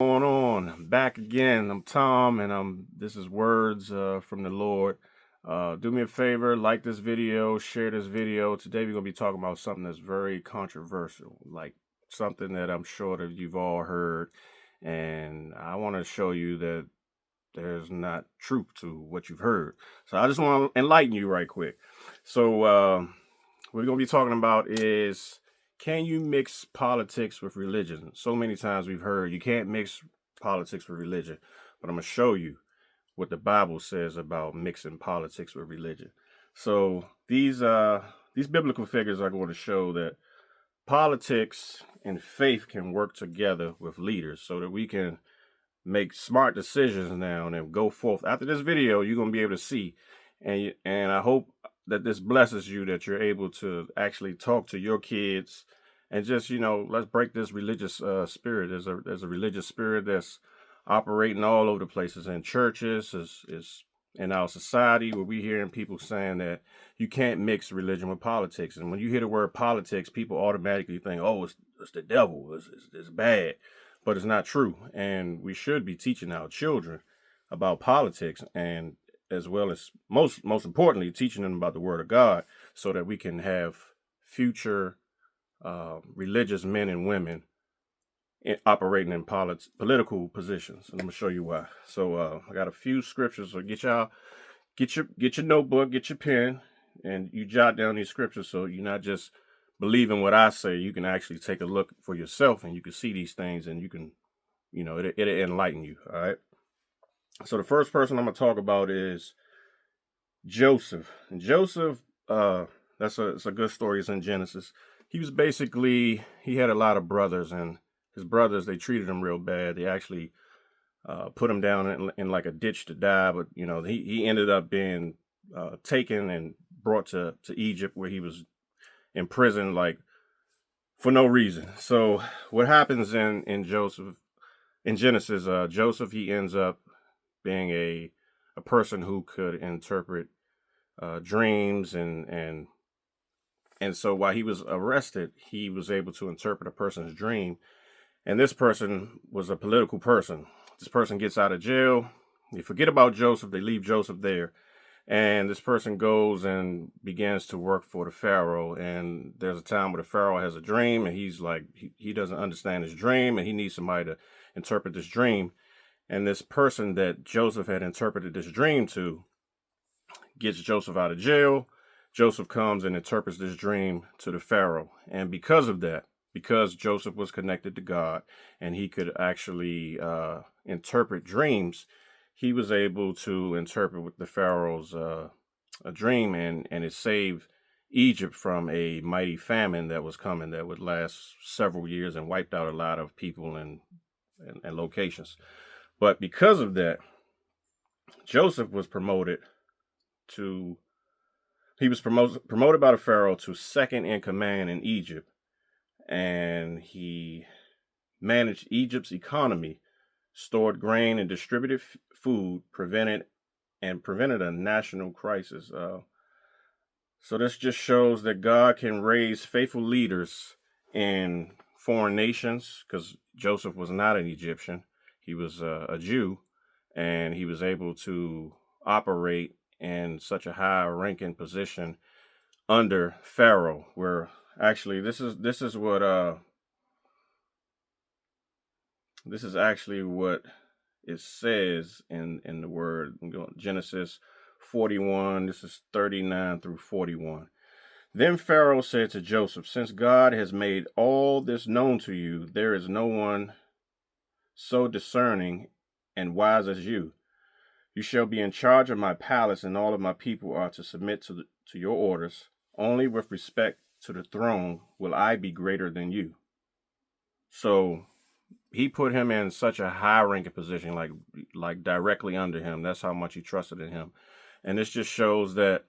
Going on? I'm back again. I'm Tom, and this is words from the Lord. Do me a favor, like this video, share this video. Today we're gonna be talking about something that's very controversial, like something that I'm sure that you've all heard, and I want to show you that there's not truth to what you've heard. So I just want to enlighten you right quick. So what we're gonna be talking about is, can you mix politics with religion? So many times we've heard you can't mix politics with religion, but I'm gonna show you what the Bible says about mixing politics with religion. So these biblical figures are going to show that politics and faith can work together with leaders so that we can make smart decisions now and go forth. After this video, you're going to be able to see, and I hope that this blesses you, that you're able to actually talk to your kids and just, let's break this religious spirit. There's a religious spirit that's operating all over the places in churches, is in our society, where we hearing people saying that you can't mix religion with politics. And when you hear the word politics, people automatically think, oh, it's the devil, it's bad. But it's not true. And we should be teaching our children about politics, and as well as most importantly, teaching them about the word of God, so that we can have future religious men and women operating in political positions. And I'm gonna show you why. So I got a few scriptures. So get your notebook, get your pen, and you jot down these scriptures, so you're not just believing what I say. You can actually take a look for yourself, and you can see these things, and you can, it'll enlighten you. All right. So the first person I'm gonna talk about is Joseph. And Joseph, it's a good story. It's in Genesis. He had a lot of brothers, and his brothers, they treated him real bad. They actually put him down in like a ditch to die. But he ended up being taken and brought to Egypt, where he was imprisoned like for no reason. So what happens in Joseph, in Genesis, Joseph, he ends up being a person who could interpret dreams, and so while he was arrested, he was able to interpret a person's dream. And this person was a political person. This person gets out of jail. They forget about Joseph. They leave Joseph there. And this person goes and begins to work for the Pharaoh. And there's a time where the Pharaoh has a dream, and he's like, he doesn't understand his dream, and he needs somebody to interpret this dream. And this person that Joseph had interpreted this dream to gets Joseph out of jail. Joseph comes and interprets this dream to the Pharaoh. And because of that, because Joseph was connected to God and he could actually interpret dreams, he was able to interpret with the Pharaoh's a dream, and it saved Egypt from a mighty famine that was coming, that would last several years and wiped out a lot of people and locations. But because of that, Joseph was promoted promoted by the Pharaoh to second in command in Egypt, and he managed Egypt's economy, stored grain, and distributed food, prevented a national crisis. So this just shows that God can raise faithful leaders in foreign nations, because Joseph was not an Egyptian. He was a Jew, and he was able to operate in such a high ranking position under Pharaoh, where actually this is actually what it says in the word. Genesis 41, this is 39 through 41. Then Pharaoh said to Joseph, since God has made all this known to you, there is no one so discerning and wise as you. You shall be in charge of my palace, and all of my people are to submit to your orders. Only with respect to the throne will I be greater than you. So he put him in such a high ranking position, like directly under him. That's how much he trusted in him. And this just shows that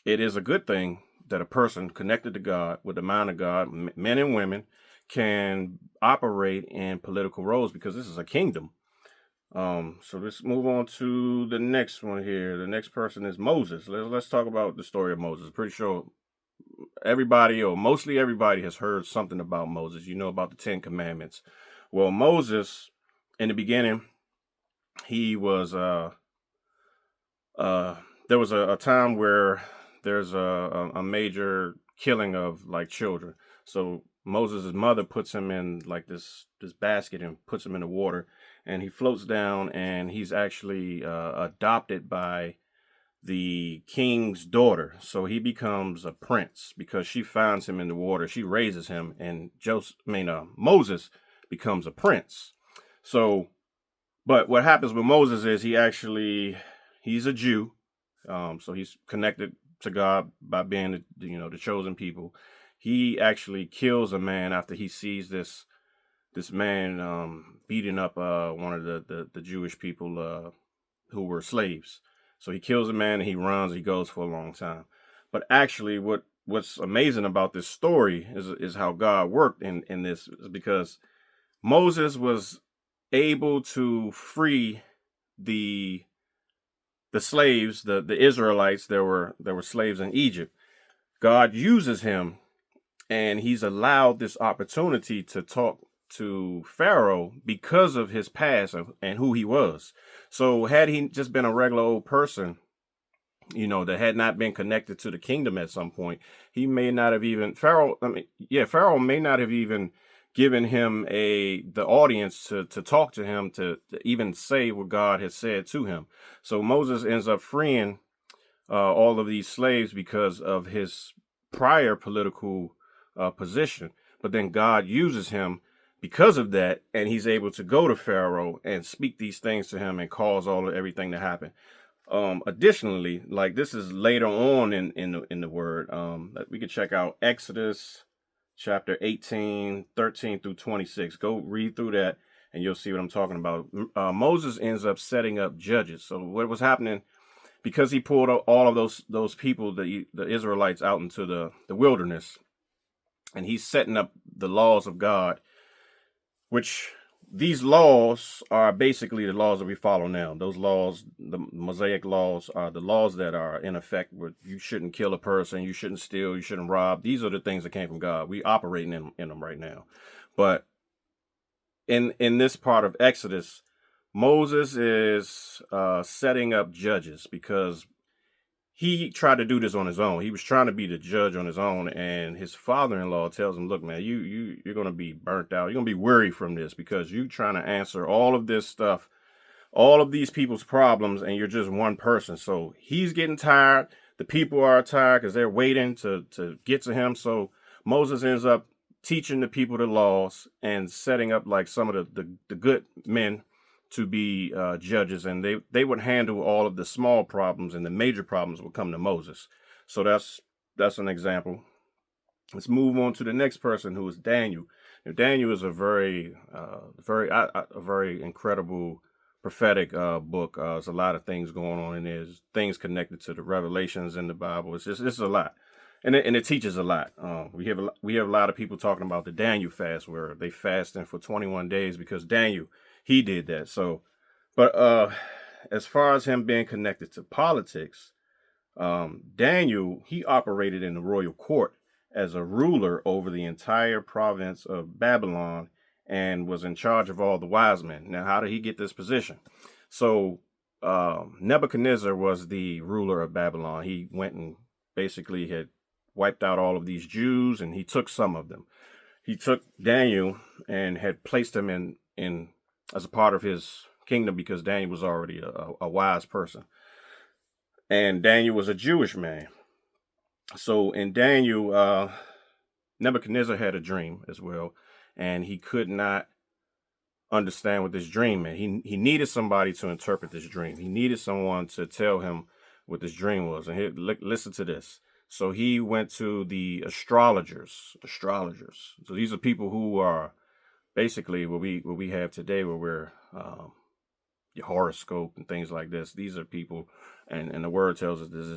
it is a good thing that a person connected to God, with the mind of God, men and women, can operate in political roles, because this is a kingdom. So let's move on to the next one here. The next person is Moses. Let's talk about the story of Moses. Pretty sure everybody, or mostly everybody, has heard something about Moses. You know about the 10 Commandments. Well, Moses in the beginning, he was there was a time where there's a major killing of like children. So Moses' mother puts him in like this basket and puts him in the water, and he floats down, and he's actually adopted by the king's daughter. So he becomes a prince because she finds him in the water. She raises him, and Moses becomes a prince. So, but what happens with Moses is he's a Jew. So he's connected to God by being the chosen people. He actually kills a man after he sees this man beating up one of the Jewish people who were slaves. So he kills a man and he runs. He goes for a long time. But actually, what's amazing about this story is how God worked in this, because Moses was able to free the slaves, the Israelites. There were slaves in Egypt. God uses him, and he's allowed this opportunity to talk to Pharaoh because of his past and who he was. So had he just been a regular old person, that had not been connected to the kingdom at some point, he may not have even Pharaoh may not have even given him the audience to talk to him, to even say what God has said to him. So Moses ends up freeing all of these slaves because of his prior political position. But then God uses him because of that, and he's able to go to Pharaoh and speak these things to him and cause everything to happen. Additionally, like this is later on in the word, we could check out Exodus chapter 18, 13 through 26. Go read through that and you'll see what I'm talking about. Moses ends up setting up judges. So what was happening, because he pulled all of those people, the Israelites, out into the wilderness, and he's setting up the laws of God, which these laws are basically the laws that we follow now. Those laws, the Mosaic laws, are the laws that are in effect. Where you shouldn't kill a person, you shouldn't steal, you shouldn't rob. These are the things that came from God. We operating in them right now. But in this part of Exodus, Moses is setting up judges because he tried to do this on his own. He was trying to be the judge on his own, and his father-in-law tells him, "Look, man, you're going to be burnt out. You're going to be weary from this because you're trying to answer all of this stuff, all of these people's problems, and you're just one person." So he's getting tired. The people are tired because they're waiting to get to him. So Moses ends up teaching the people the laws and setting up like some of the good men to be judges, and they would handle all of the small problems, and the major problems would come to Moses. So that's an example. Let's move on to the next person, who is Daniel. Now, Daniel is a very incredible prophetic book. There's a lot of things going on in there. There's things connected to the revelations in the Bible. It's a lot, and it teaches a lot. We have a lot of people talking about the Daniel fast, where they fasting for 21 days because Daniel, he did that. So, but as far as him being connected to politics, Daniel, he operated in the royal court as a ruler over the entire province of Babylon and was in charge of all the wise men. Now, how did he get this position? So Nebuchadnezzar was the ruler of Babylon. He went and basically had wiped out all of these Jews, and he took some of them. He took Daniel and had placed him in as a part of his kingdom because Daniel was already a wise person. And Daniel was a Jewish man. So in Daniel, Nebuchadnezzar had a dream as well, and he could not understand what this dream meant. He needed somebody to interpret this dream. He needed someone to tell him what this dream was. And here, listen to this. So he went to the astrologers. So these are people who are basically what we have today, where we're your horoscope and things like this. These are people, and the word tells us this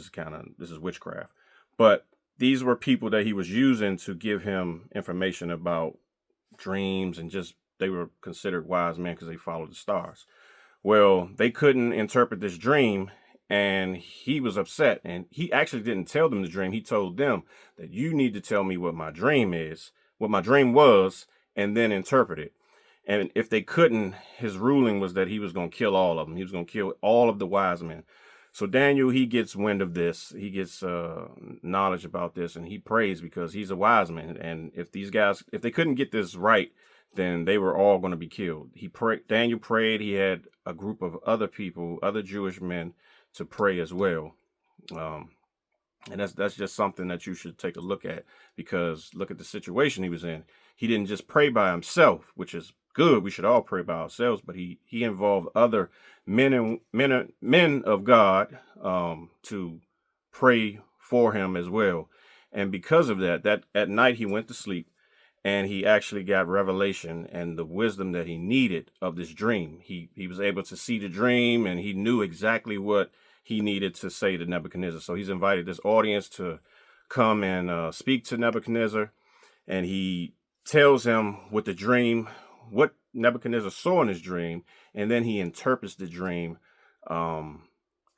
is witchcraft. But these were people that he was using to give him information about dreams, and just they were considered wise men because they followed the stars. Well, they couldn't interpret this dream, and he was upset. And he actually didn't tell them the dream. He told them that you need to tell me what my dream is, what my dream was, and then interpret it. And if they couldn't, his ruling was that he was going to kill all of them. He was going to kill all of the wise men. So Daniel, he gets wind of this. He gets knowledge about this, and he prays because he's a wise man. And if these guys, if they couldn't get this right, then they were all going to be killed. Daniel prayed. He had a group of other people, other Jewish men, to pray as well. And that's just something that you should take a look at, because look at the situation he was in. He didn't just pray by himself, which is good. We should all pray by ourselves, but he involved other men of God to pray for him as well. And because of that at night he went to sleep, and he actually got revelation and the wisdom that he needed of this dream. He was able to see the dream, and he knew exactly what he needed to say to Nebuchadnezzar. So he's invited this audience to come and speak to Nebuchadnezzar, and he tells him with the dream what Nebuchadnezzar saw in his dream, and then he interprets the dream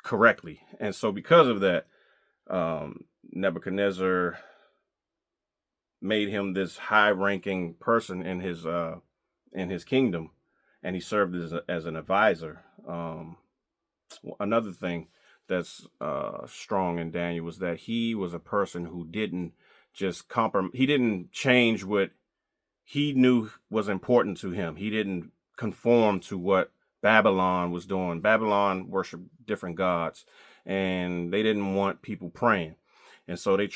correctly. And so because of that, Nebuchadnezzar made him this high-ranking person in his kingdom, and he served as an advisor. Another thing that's strong in Daniel was that he was a person who didn't just he didn't change what he knew was important to him. He didn't conform to what Babylon was doing. Babylon worshiped different gods, and they didn't want people praying. And so they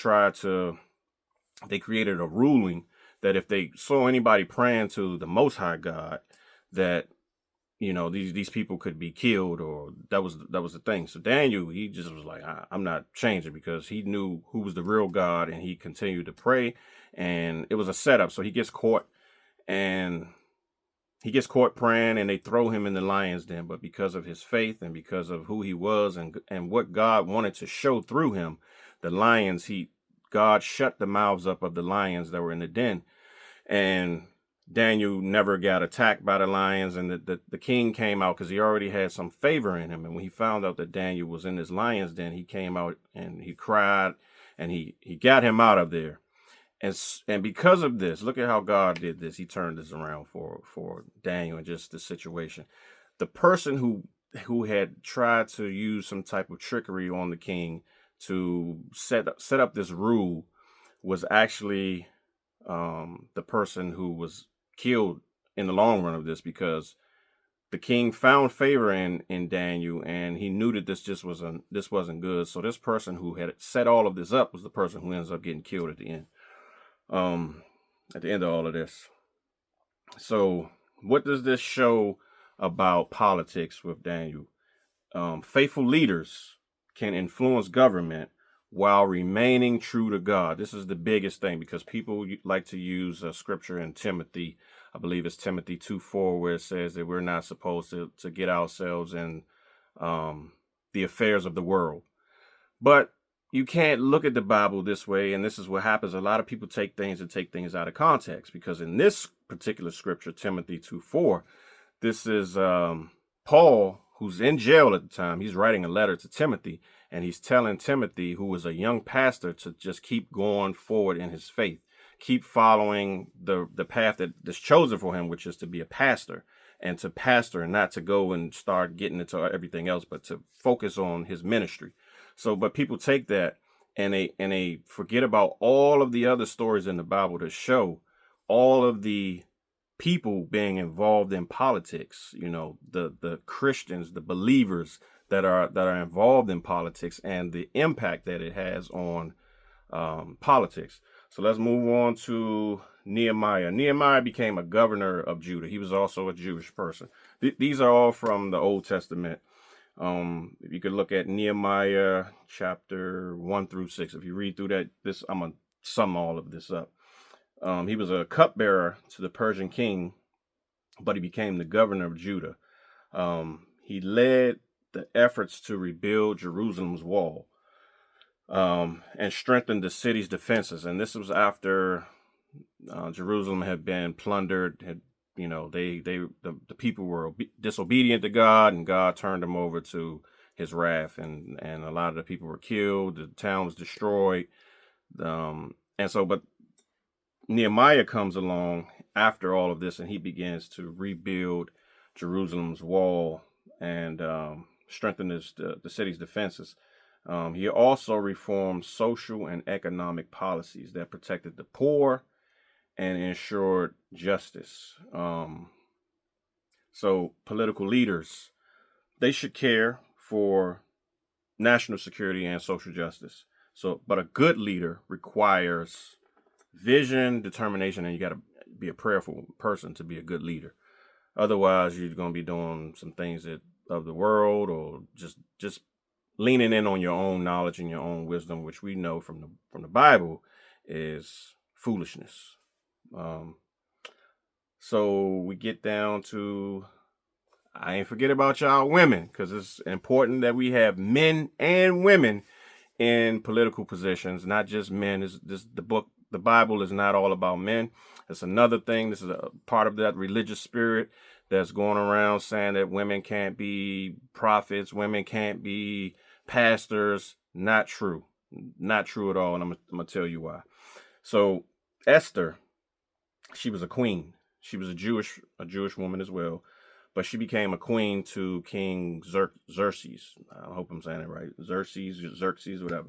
created a ruling that if they saw anybody praying to the Most High God, that, you know, these people could be killed, or that was the thing. So Daniel, he just was like, I'm not changing, because he knew who was the real God, and he continued to pray. And it was a setup. So he gets caught praying, and they throw him in the lion's den. But because of his faith and because of who he was and what God wanted to show through him, God shut the mouths up of the lions that were in the den. And Daniel never got attacked by the lions, and the king came out because he already had some favor in him. And when he found out that Daniel was in this lion's den, he came out and he cried, and he got him out of there. And because of this, look at how God did this. He turned this around for Daniel and just the situation. The person who had tried to use some type of trickery on the king to set up this rule was actually the person who was killed in the long run of this, because the king found favor in Daniel, and he knew that this wasn't good. So this person who had set all of this up was the person who ends up getting killed at the end. At the end of all of this. So what does this show about politics with Daniel? Faithful leaders can influence government while remaining true to God. This is the biggest thing, because people like to use scripture in Timothy. I believe it's Timothy 2:4, where it says that we're not supposed to get ourselves in the affairs of the world. But you can't look at the Bible this way, and this is what happens. A lot of people take things out of context, because in this particular scripture, Timothy 2:4, this is Paul, who's in jail at the time. He's writing a letter to Timothy, and he's telling Timothy, who was a young pastor, to just keep going forward in his faith, keep following the path that's chosen for him, which is to be a pastor, and to pastor, and not to go and start getting into everything else, but to focus on his ministry. So, but people take that and they forget about all of the other stories in the Bible that show all of the people being involved in politics. You know, the Christians, the believers that are involved in politics, and the impact that it has on politics. So let's move on to Nehemiah. Nehemiah became a governor of Judah. He was also a Jewish person. These are all from the Old Testament. If you could look at Nehemiah chapter 1-6, if you read through that, I'm going to sum all of this up. He was a cupbearer to the Persian king, but he became the governor of Judah. He led the efforts to rebuild Jerusalem's wall, and strengthen the city's defenses. And this was after Jerusalem had been plundered. The people were disobedient to God, and God turned them over to his wrath, and a lot of the people were killed. The town was destroyed. But Nehemiah comes along after all of this, and he begins to rebuild Jerusalem's wall and strengthen the city's defenses. He also reformed social and economic policies that protected the poor and ensured justice. So political leaders, they should care for national security and social justice. So, but a good leader requires vision, determination, and you got to be a prayerful person to be a good leader. Otherwise, you're going to be doing some things of the world, or just leaning in on your own knowledge and your own wisdom, which we know from the Bible is foolishness. So we get down to, I ain't forget about y'all women, because it's important that we have men and women in political positions, not just men. The Bible is not all about men. It's another thing. This is a part of that religious spirit that's going around saying that women can't be prophets, women can't be pastors. Not true. Not true at all. And I'm gonna tell you why. So Esther, she was a queen. She was a Jewish woman as well, but she became a queen to King Xerxes. I hope I'm saying it right. Xerxes, whatever.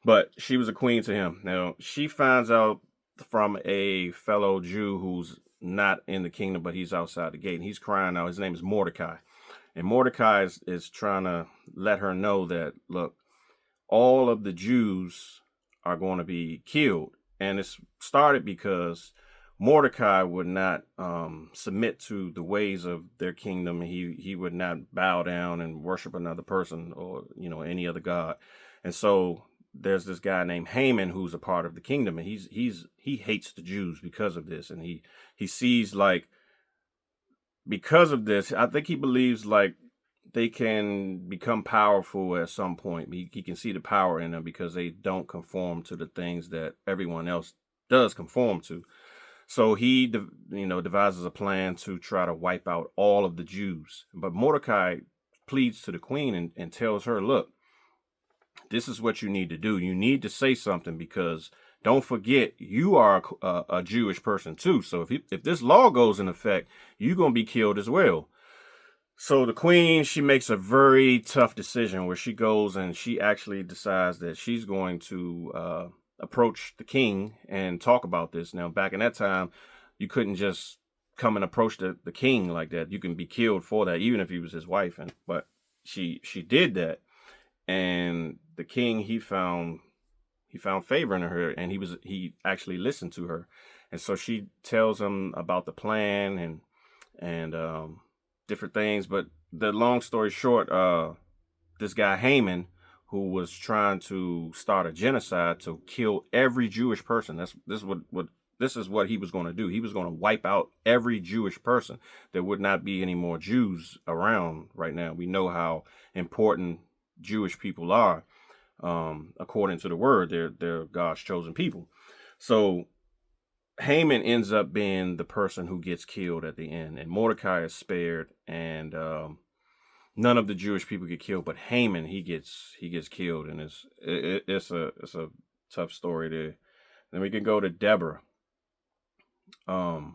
But she was a queen to him. Now, she finds out from a fellow Jew who's not in the kingdom, but he's outside the gate, and he's crying out. His name is Mordecai. And Mordecai is trying to let her know that, look, all of the Jews are going to be killed. And it's started because Mordecai would not submit to the ways of their kingdom. He would not bow down and worship another person or, any other god. And so there's this guy named Haman who's a part of the kingdom, and he hates the Jews because of this. And he sees, like, because of this, I think he believes like they can become powerful at some point. He can see the power in them because they don't conform to the things that everyone else does conform to. So he, devises a plan to try to wipe out all of the Jews. But Mordecai pleads to the queen and tells her, look, this is what you need to do. You need to say something, because don't forget, you are a Jewish person too. So if this law goes in effect, you're going to be killed as well. So the queen, she makes a very tough decision where she goes and she actually decides that she's going to approach the king and talk about this. Now, back in that time, you couldn't just come and approach the king like that. You can be killed for that, even if he was his wife. But she did that, and the king, he found favor in her, and he actually listened to her. And so she tells him about the plan and different things. But the long story short, this guy Haman, who was trying to start a genocide to kill every Jewish person. This is what he was going to do. He was going to wipe out every Jewish person. There would not be any more Jews around right now. We know how important Jewish people are. According to the word, they're God's chosen people. So Haman ends up being the person who gets killed at the end, and Mordecai is spared, and none of the Jewish people get killed, but Haman, he gets killed, and it's a tough story there. Then we can go to Deborah. And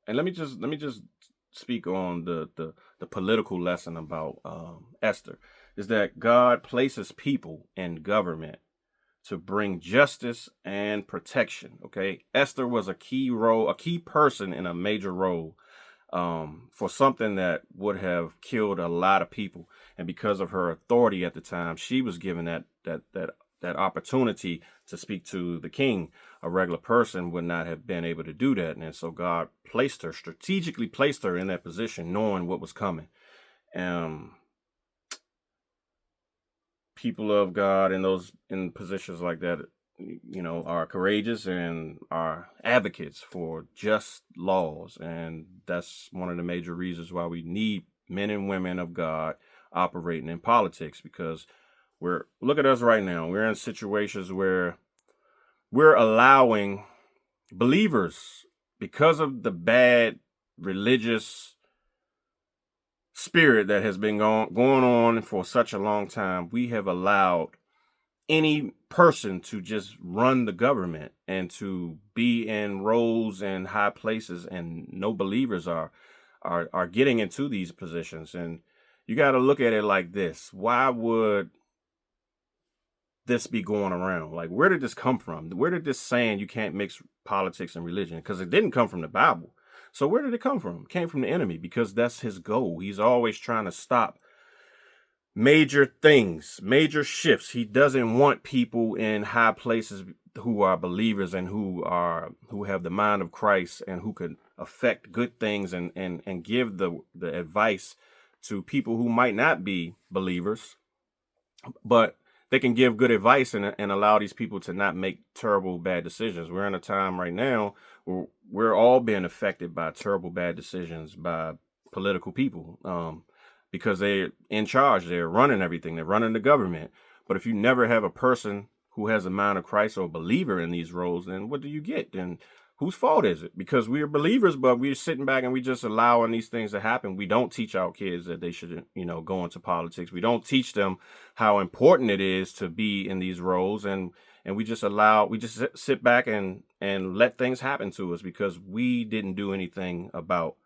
let me just speak on the political lesson about Esther, is that God places people in government to bring justice and protection. Okay, Esther was a key person in a major role for something that would have killed a lot of people. And because of her authority at the time, she was given that opportunity to speak to the king. A regular person would not have been able to do that. And so God strategically placed her in that position, knowing what was coming. People of God in positions like that, are courageous and are advocates for just laws. And that's one of the major reasons why we need men and women of God operating in politics, because look at us right now. We're in situations where we're allowing believers, because of the bad religious spirit that has been going on for such a long time, we have allowed any person to just run the government and to be in roles and high places, and no believers are getting into these positions. And you got to look at it like this: why would this be going around? Like, where did this come from? Where did this saying you can't mix politics and religion? Because it didn't come from the Bible. So where did it come from? It came from the enemy, because that's his goal. He's always trying to stop major things, major shifts. He doesn't want people in high places who are believers and who have the mind of Christ and who could affect good things and give the advice to people who might not be believers, but they can give good advice and allow these people to not make terrible bad decisions. We're in a time right now where we're all being affected by terrible bad decisions by political people. Because they're in charge, they're running everything, they're running the government. But if you never have a person who has a mind of Christ or a believer in these roles, then what do you get? Then whose fault is it? Because we are believers, but we're sitting back and we just allowing these things to happen. We don't teach our kids that they shouldn't, go into politics. We don't teach them how important it is to be in these roles, and we just sit back and let things happen to us because we didn't do anything about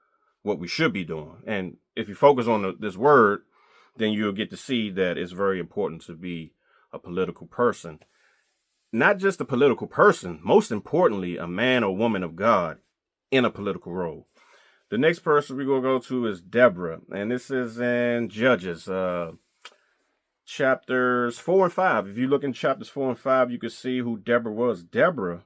what we should be doing. And if you focus on this word, then you'll get to see that it's very important to be a political person. Not just a political person, most importantly, a man or woman of God in a political role. The next person we're going to go to is Deborah. And this is in Judges, chapters 4 and 5. If you look in chapters 4 and 5, you can see who Deborah was. Deborah,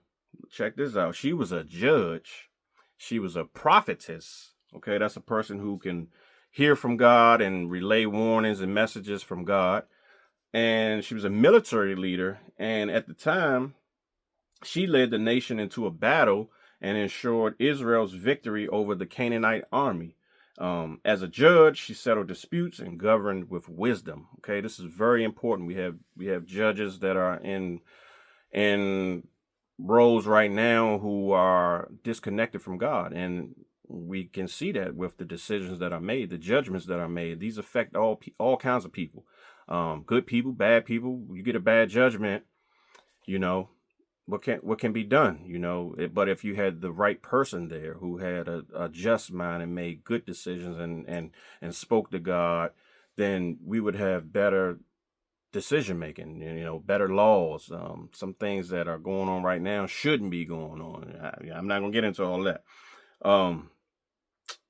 check this out. She was a judge. She was a prophetess. Okay, that's a person who can hear from God and relay warnings and messages from God. And she was a military leader. And at the time, she led the nation into a battle and ensured Israel's victory over the Canaanite army. As a judge, she settled disputes and governed with wisdom. Okay, this is very important. We have judges that are in roles right now who are disconnected from God, and we can see that with the decisions that are made, the judgments that are made. These affect all kinds of people, good people, bad people. You get a bad judgment, what can be done, but if you had the right person there who had a just mind and made good decisions and spoke to God, then we would have better decision making, better laws. Some things that are going on right now shouldn't be going on. I'm not gonna get into all that.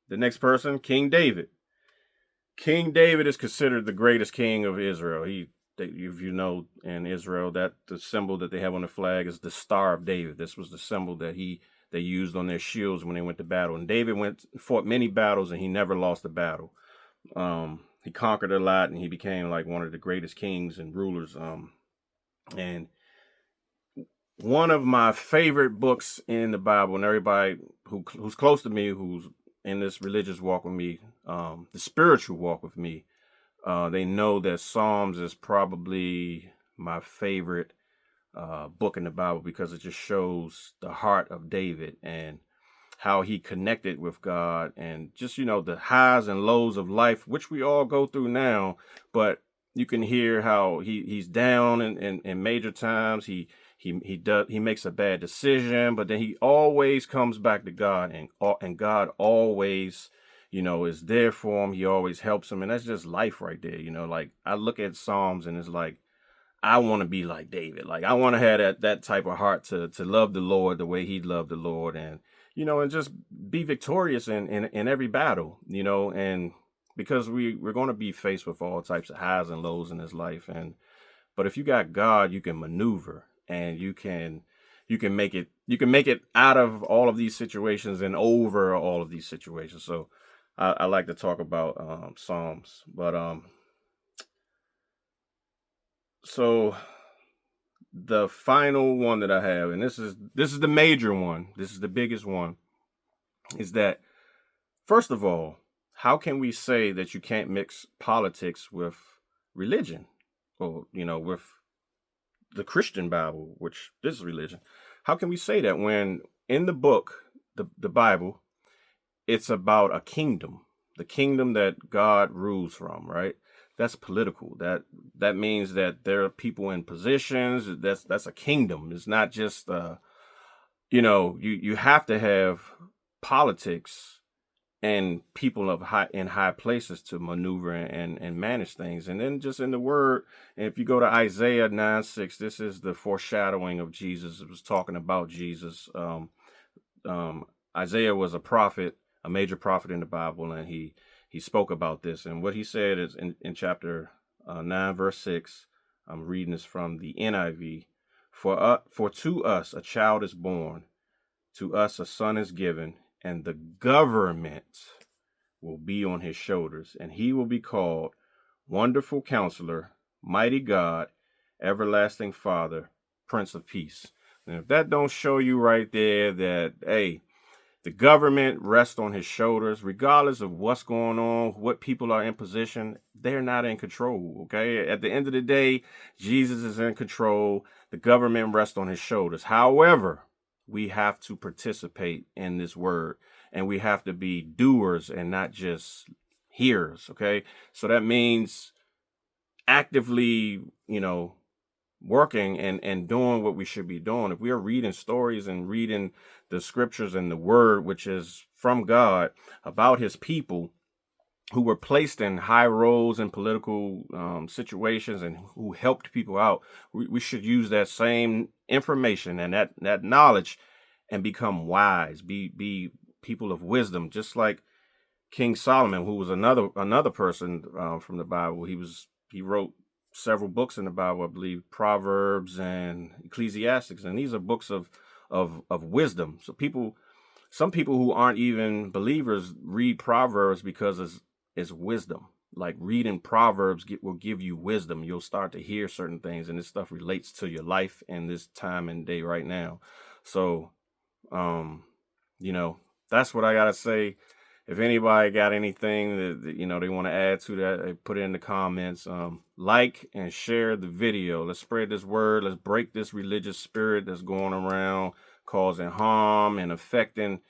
The next person, King David. King David is considered the greatest king of Israel. If you know, in Israel, that the symbol that they have on the flag is the Star of David. This was the symbol that they used on their shields when they went to battle. And David fought many battles, and he never lost a battle. He conquered a lot, and he became like one of the greatest kings and rulers. And one of my favorite books in the Bible, and everybody who's close to me, who's in this religious walk with me, the spiritual walk with me, they know that Psalms is probably my favorite book in the Bible, because it just shows the heart of David and how he connected with God, and just, the highs and lows of life, which we all go through now. But you can hear how he's down in major times. He makes a bad decision, but then he always comes back to God, and God always, is there for him. He always helps him. And that's just life right there. Like, I look at Psalms and it's like, I want to be like David. Like, I want to have that type of heart to love the Lord the way he loved the Lord, and just be victorious in every battle, and because we're going to be faced with all types of highs and lows in this life. But if you got God, you can maneuver, and you can make it out of all of these situations and over all of these situations. So I like to talk about Psalms. But so the final one that I have, and this is the major one, this is the biggest one, is that, first of all, how can we say that you can't mix politics with religion, or with the Christian Bible, which is religion? How can we say that when in the book, the Bible, it's about a kingdom, the kingdom that God rules from, right? that's political. That means that there are people in positions. That's a kingdom. It's not just you have to have politics and people of high places to maneuver and manage things. And then just in the word, and if you go to Isaiah 9:6, this is the foreshadowing of Jesus. It was talking about Jesus. Isaiah was a prophet, a major prophet in the Bible, and he spoke about this. And what he said is in chapter 9, verse 6, I'm reading this from the NIV. For to us a child is born, to us a son is given, and the government will be on his shoulders, and he will be called Wonderful Counselor, Mighty God, Everlasting Father, Prince of Peace. And if that don't show you right there that, hey, the government rests on his shoulders, regardless of what's going on, what people are in position, they're not in control, okay? At the end of the day, Jesus is in control. The government rests on his shoulders. However, we have to participate in this word, and we have to be doers and not just hearers, okay? So that means actively, working and doing what we should be doing. If we are reading stories and reading the scriptures and the word, which is from God, about his people who were placed in high roles in political situations and who helped people out, we should use that same information and that knowledge and become wise, be people of wisdom, just like King Solomon, who was another person from the Bible. He wrote several books in the Bible, I believe, Proverbs and Ecclesiastics, and these are books of wisdom. So some people who aren't even believers read Proverbs because it's wisdom. Like reading Proverbs will give you wisdom. You'll start to hear certain things, and this stuff relates to your life in this time and day right now. So, that's what I gotta say. If anybody got anything that they want to add to that, put it in the comments. Like and share the video. Let's spread this word. Let's break this religious spirit that's going around causing harm and affecting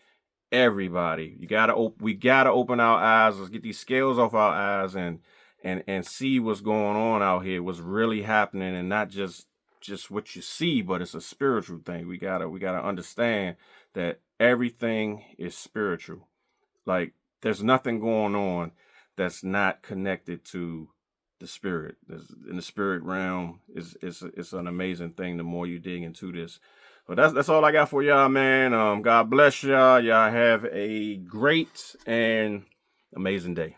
everybody. We gotta open our eyes. Let's get these scales off our eyes and see what's going on out here, what's really happening, and not just what you see, but it's a spiritual thing. We gotta understand that everything is spiritual. Like there's nothing going on that's not connected to the spirit. In the spirit realm, it's an amazing thing. The more you dig into this, but that's all I got for y'all, man. God bless y'all. Y'all have a great and amazing day.